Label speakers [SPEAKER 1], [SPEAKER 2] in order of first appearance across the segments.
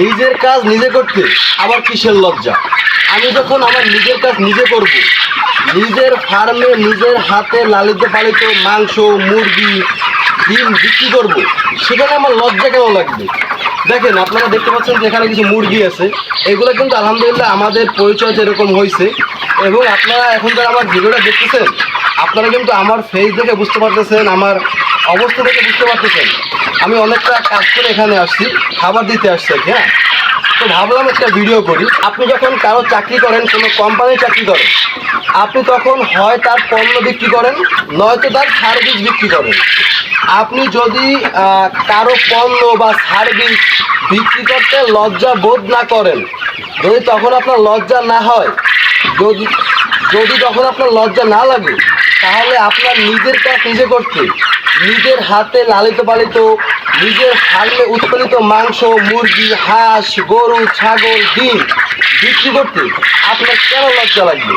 [SPEAKER 1] নিজের কাজ নিজে করতে আবার কিসের লজ্জা? আমি যখন আমার নিজের কাজ নিজে করব, নিজের ফার্মে নিজের হাতে লালিত পালিত মাংস মুরগি ডিম বিক্রি করব, সেখানে আমার লজ্জা কেন লাগবে? দেখেন, আপনারা দেখতে পাচ্ছেন যে এখানে কিছু মুরগি আছে। এগুলো কিন্তু আলহামদুলিল্লাহ আমাদের পরিচয় যেরকম হয়েছে, এবং আপনারা এখন যারা আমার ভিডিওটা দেখতেছেন, আপনারা কিন্তু আমার ফেস দেখে বুঝতে পারতেছেন, আমার অবস্থা দেখে বুঝতে পারতেছেন আমি অনেকটা কাজ করে এখানে আসছি, খাবার দিতে আসছি আর কি। হ্যাঁ, তো ভাবলাম একটা ভিডিও করি। আপনি যখন কারো চাকরি করেন, কোনো কোম্পানির চাকরি করেন, আপনি তখন হয় তার পণ্য বিক্রি করেন, নয়তো তার সার্ভিস বিক্রি করেন। আপনি যদি কারো পণ্য বা সার্ভিস বিক্রি করতে লজ্জা বোধ না করেন, যদি তখন আপনার লজ্জা না হয়, যদি যদি তখন আপনার লজ্জা না লাগে, তাহলে আপনার নিজের কাজ নিজে করতে, নিজের হাতে লালিত পালিত নিজের ফার্মে উৎপাদিত মাংস মুরগি হাঁস গরু ছাগল ডিম বিক্রি করতে আপনার কেন লজ্জা লাগবে?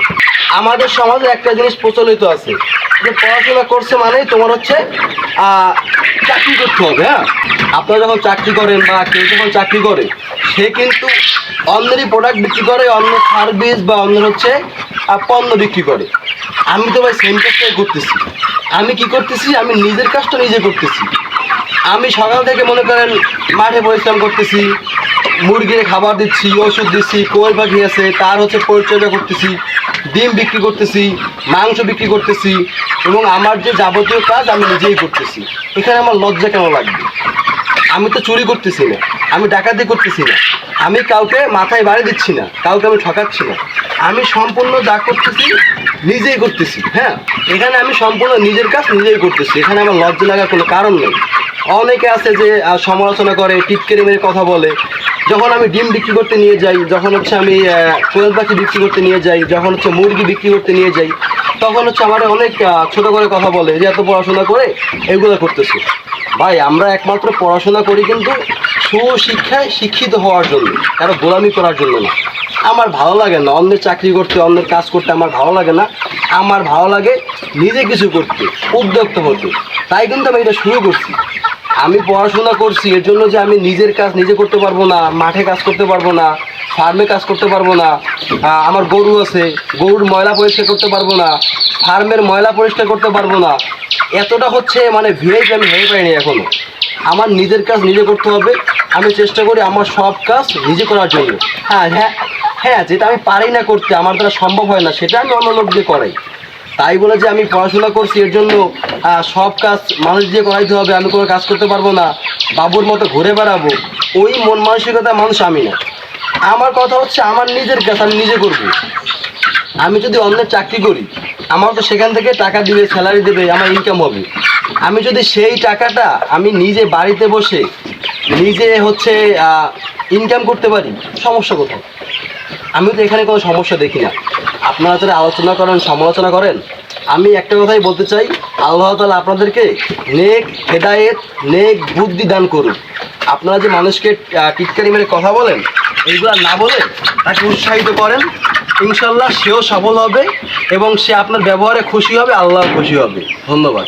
[SPEAKER 1] আমাদের সমাজে একটা জিনিস প্রচলিত আছে যে পড়াশোনা করছে মানেই তোমার হচ্ছে চাকরি করতে হবে। হ্যাঁ, আপনারা যখন চাকরি করেন বা কেউ যখন চাকরি করে, সে কিন্তু অন্যেরই প্রোডাক্ট বিক্রি করে, অন্য সার্ভিস বা অন্যের হচ্ছে পণ্য বিক্রি করে। আমি তো ভাই সেম কাজটাই করতেছি। আমি কি করতেছি? আমি নিজের কাজটা নিজে করতেছি। আমি সকাল থেকে মনে করেন মাঠে পরিশ্রম করতেছি, মুরগির খাবার দিচ্ছি, ওষুধ দিচ্ছি, কোয়েল পাখি আছে তার হচ্ছে পরিচর্যা করতেছি, ডিম বিক্রি করতেছি, মাংস বিক্রি করতেছি, এবং আমার যে যাবতীয় কাজ আমি নিজেই করতেছি। এখানে আমার লজ্জা কেন লাগবে? আমি তো চুরি করতেছি না, আমি ডাকাতি করতেছি না, আমি কাউকে মাথায় বাড়ি দিচ্ছি না, কাউকে আমি ঠকাচ্ছি না। আমি সম্পূর্ণ যা করতেছি নিজেই করতেছি। হ্যাঁ, এখানে আমি সম্পূর্ণ নিজের কাজ নিজেই করতেছি। এখানে আমার লজ্জা লাগার কোনো কারণ নেই। অনেকে আছে যে সমালোচনা করে, টিটকারি মেরে কথা বলে। যখন আমি ডিম বিক্রি করতে নিয়ে যাই, যখন হচ্ছে আমি কোয়েল পাখি বিক্রি করতে নিয়ে যাই, যখন হচ্ছে মুরগি বিক্রি করতে নিয়ে যাই, তখন হচ্ছে আমার অনেক ছোটো করে কথা বলে যে এত পড়াশোনা করে এগুলো করতেছে। ভাই, আমরা একমাত্র পড়াশোনা করি কিন্তু সুশিক্ষায় শিক্ষিত হওয়ার জন্য, কারো গোলামি করার জন্য না। আমার ভালো লাগে না অন্যের চাকরি করতে, অন্যের কাজ করতে আমার ভালো লাগে না। আমার ভালো লাগে নিজে কিছু করতে, উদ্যোক্তা হতে। তাই কিন্তু আমি এটা শুরু করছি। আমি পড়াশোনা করছি এর জন্য যে আমি নিজের কাজ নিজে করতে পারবো না, মাঠে কাজ করতে পারবো না, ফার্মে কাজ করতে পারবো না, আমার গরু আছে গরুর ময়লা পরিষ্কার করতে পারবো না, ফার্মের ময়লা পরিষ্কার করতে পারবো না, এতটা হচ্ছে মানে ভিআইপি আমি হয়ে পাইনি এখনো। আমার নিজের কাজ নিজে করতে হবে। আমি চেষ্টা করি আমার সব কাজ নিজে করার জন্য। হ্যাঁ হ্যাঁ হ্যাঁ, যেটা আমি পারি না করতে, আমার দ্বারা সম্ভব হয় না, সেটা আমি অন্য লোক দিয়ে করাই। তাই বলে যে আমি পড়াশোনা করছি এর জন্য সব কাজ মানুষ দিয়ে করাইতে হবে, আমি কোনো কাজ করতে পারবো না, বাবুর মতো ঘুরে বেড়াবো, ওই মন মানসিকতা মানুষ আমি না। আমার কথা হচ্ছে আমার নিজের কাজ আমি নিজে করব। আমি যদি অন্যের চাকরি করি, আমার তো সেখান থেকে টাকা দিবে, স্যালারি দেবে, আমার ইনকাম হবে। আমি যদি সেই টাকাটা আমি নিজে বাড়িতে বসে নিজে হচ্ছে ইনকাম করতে পারি, সমস্যা কোথায়? আমি তো এখানে কোনো সমস্যা দেখি না। আপনারা যারা আলোচনা করেন, সমালোচনা করেন, আমি একটা কথাই বলতে চাই, আল্লাহ তাআলা আপনাদেরকে নেক হেদায়েত, নেক বুদ্ধি দান করুন। আপনারা যে মানুষকে টিটকারি মেরে কথা বলেন, এইগুলো না বলে তাকে উৎসাহিত করেন, ইনশাল্লাহ সেও সফল হবে এবং সে আপনার ব্যবহারে খুশি হবে, আল্লাহ খুশি হবে। ধন্যবাদ।